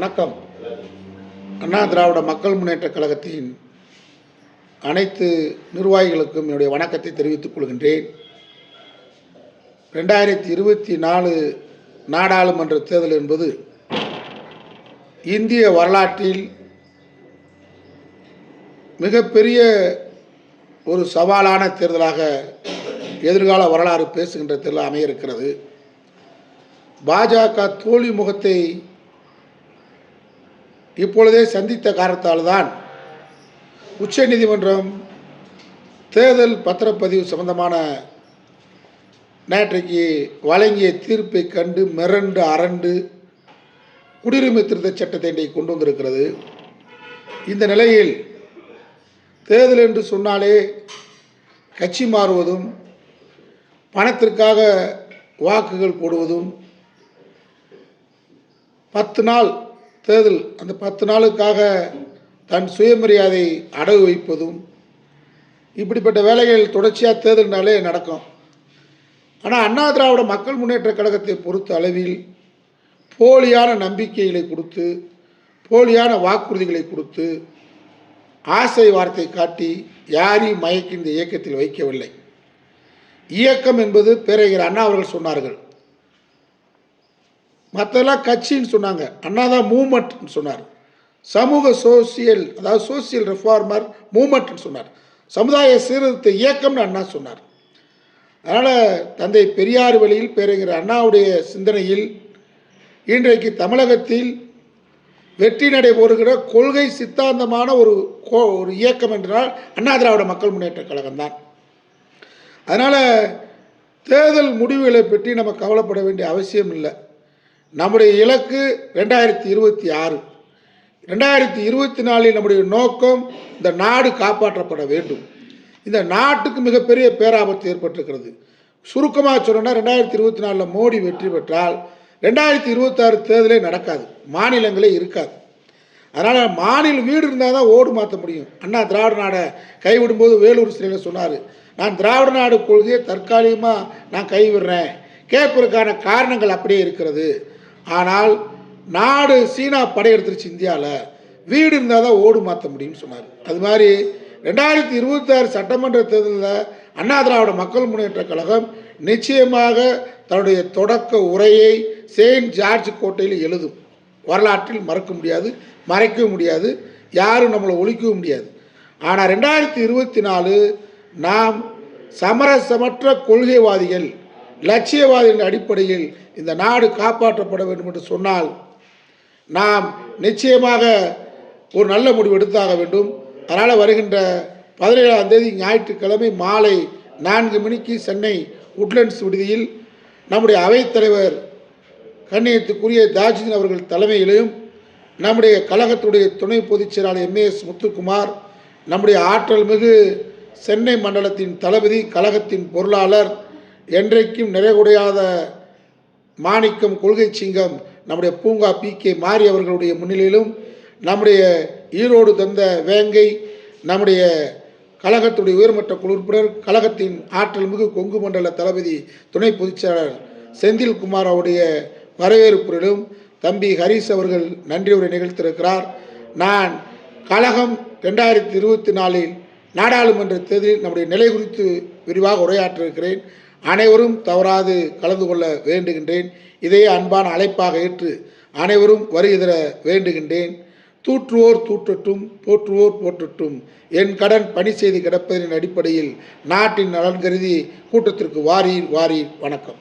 வணக்கம். அண்ணா திராவிட மக்கள் முன்னேற்றக் கழகத்தின் அனைத்து நிர்வாகிகளுக்கும் என்னுடைய வணக்கத்தை தெரிவித்துக் கொள்கின்றேன். 2024 நாடாளுமன்ற தேர்தல் என்பது இந்திய வரலாற்றில் மிகப்பெரிய ஒரு சவாலான தேர்தலாக எதிர்கால வரலாறு பேசுகின்ற தேர்தல் அமைய இருக்கிறது. பாஜக தோல்வி முகத்தை இப்பொழுதே சந்தித்த காரணத்தால் தான் உச்சநீதிமன்றம் தேர்தல் பத்திரப்பதிவு சம்பந்தமான நேற்றைக்கு வழங்கிய தீர்ப்பை கண்டு மிரண்டு அரண்டு குடியுரிமை திருத்த சட்டத்தை கொண்டு வந்திருக்கிறது. இந்த நிலையில் தேர்தல் என்று சொன்னாலே கட்சி மாறுவதும் பணத்திற்காக வாக்குகள் போடுவதும் 10 நாள் தேர்தல், அந்த 10 நாளுக்காக தன் சுயமரியாதை அடகு வைப்பதும், இப்படிப்பட்ட வேலைகள் தொடர்ச்சியாக தேர்தல்னாலே நடக்கும். ஆனால் அண்ணா திராவிட மக்கள் முன்னேற்ற கழகத்தை பொறுத்த அளவில் போலியான நம்பிக்கைகளை கொடுத்து, போலியான வாக்குறுதிகளை கொடுத்து, ஆசை வார்த்தை காட்டி யாரையும் மயக்கி இந்த இயக்கத்தில் வைக்கவில்லை. இயக்கம் என்பது பேரறிஞர் அண்ணா அவர்கள் சொன்னார்கள். மற்றெல்லாம் கட்சின்னு சொன்னாங்க, அண்ணா தான் மூமெண்ட்னு சொன்னார். சமூக சோசியல், அதாவது சோசியல் ரெஃபார்மர் மூமெண்ட்னு சொன்னார். சமுதாய சீர்திருத்த இயக்கம்னு அண்ணா சொன்னார். அதனால் தந்தை பெரியார் வழியில் பேரறிஞர் அண்ணாவுடைய சிந்தனையில் இன்றைக்கு தமிழகத்தில் வெற்றி நடைபெறுகிற கொள்கை சித்தாந்தமான ஒரு இயக்கம் என்றால் அண்ணா திராவிட மக்கள் முன்னேற்ற கழகம்தான். அதனால் தேர்தல் முடிவுகளை பற்றி நம்ம கவலைப்பட வேண்டிய அவசியம் இல்லை. நம்முடைய இலக்கு 2026. 2024 நம்முடைய நோக்கம் இந்த நாடு காப்பாற்றப்பட வேண்டும். இந்த நாட்டுக்கு மிகப்பெரிய பேராபத்து ஏற்பட்டிருக்கிறது. சுருக்கமாக சொல்லணும்னா 2024 மோடி வெற்றி பெற்றால் 2026 தேர்தலே நடக்காது, மாநிலங்களே இருக்காது. அதனால் மாநில வீடு இருந்தால் தான் ஓடு மாற்ற முடியும். அண்ணா திராவிட நாடை கைவிடும்போது வேலூர் சிலையில் சொன்னார், நான் திராவிட நாடு கொள்கையை தற்காலிகமாக நான் கைவிடுறேன், கேட்பதற்கான காரணங்கள் அப்படியே இருக்கிறது. ஆனால் நாடு சீனா படையெடுத்துருச்சு, இந்தியாவில் வீடு இருந்தால் தான் ஓடு மாற்ற முடியும்னு சொன்னார். அது மாதிரி 2026 சட்டமன்ற தேர்தலில் அண்ணா திராவிட மக்கள் முன்னேற்ற கழகம் நிச்சயமாக தன்னுடைய தொடக்க உரையை செயின்ட் ஜார்ஜ் கோட்டையில் எழுதும். வரலாற்றில் மறக்க முடியாது, மறைக்கவும் முடியாது, யாரும் நம்மளை ஒழிக்கவும் முடியாது. ஆனால் 2024 நாம் சமரசமற்ற கொள்கைவாதிகள், லட்சியவாதிகளின் அடிப்படையில் இந்த நாடு காப்பாற்றப்பட வேண்டும் என்று சொன்னால் நாம் நிச்சயமாக ஒரு நல்ல முடிவு எடுத்தாக வேண்டும். அதனால் வருகின்ற 17ஆம் தேதி ஞாயிற்றுக்கிழமை மாலை 4 மணிக்கு சென்னை உட்லண்ட்ஸ் விடுதியில் நம்முடைய அவைத்தலைவர் கண்ணியத்துக்குரிய தாஜுதீன் அவர்கள் தலைமையிலும், நம்முடைய கழகத்துடைய துணை பொதுச் செயலாளர் MAS முத்துக்குமார், நம்முடைய ஆற்றல் மிகு சென்னை மண்டலத்தின் தளபதி, கழகத்தின் பொருளாளர், என்றைக்கும் நிறைகுறையாத மாணிக்கம் கொள்கை சிங்கம் நம்முடைய பூங்கா PK மாரி அவர்களுடைய முன்னிலையிலும், நம்முடைய ஈரோடு தந்த வேங்கை, நம்முடைய கழகத்துடைய உயர்மட்ட குழு உறுப்பினர், கழகத்தின் ஆற்றல் மிகு கொங்கு மண்டல தளபதி துணை பொதுச்செயலாளர் செந்தில்குமார் அவருடைய வரவேற்புகளிலும் தம்பி ஹரிஸ் அவர்கள் நன்றி உரை நிகழ்த்திருக்கிறார். நான் கழகம் 2024 நாடாளுமன்ற தேர்தலில் நம்முடைய நிலை குறித்து விரிவாக உரையாற்றிருக்கிறேன். அனைவரும் தவறாது கலந்து கொள்ள வேண்டுகின்றேன். இதையே அன்பான அழைப்பாக ஏற்று அனைவரும் வருகை தர வேண்டுகின்றேன். தூற்றுவோர் தூற்றட்டும், போற்றுவோர் போற்றட்டும், என் கடன் பணி செய்து கிடப்பதன் அடிப்படையில் நாட்டின் நலன் கருதி கூட்டத்திற்கு வாரீர் வாரீர். வணக்கம்.